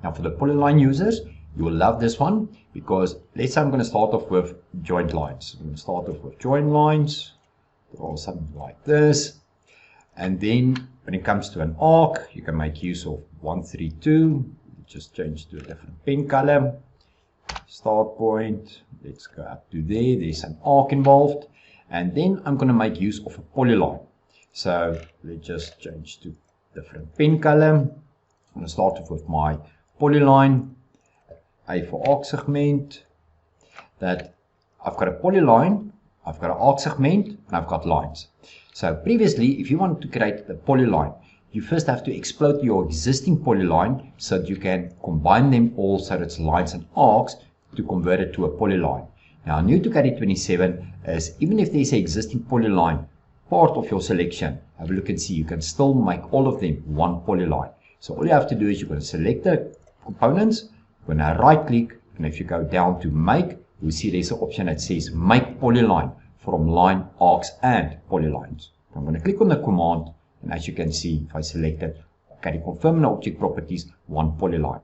Now for the Polyline users, you will love this one because let's say I'm going to start off with joint lines. I'm going to start off with joint lines, or something like this. And then when it comes to an arc, you can make use of 132. Just change to a different pen color. Start point, let's go up to there. There's an arc involved. And then I'm going to make use of a polyline. So let's just change to different pen color. I'm going to start off with my polyline. A for arc segment. That I've got a polyline, I've got an arc segment, and I've got lines. So previously, if you want to create the polyline, you first have to explode your existing polyline so that you can combine them all so that it's lines and arcs to convert it to a polyline. Now, new to Caddie 27 is even if there's an existing polyline part of your selection, have a look and see, you can still make all of them one polyline. So all you have to do is you're going to select the components, you're going to right click, and if you go down to make, you'll see there's an option that says make polyline from line, arcs, and polylines. I'm going to click on the command, and as you can see, if I select it, Caddie confirm the object properties, one polyline.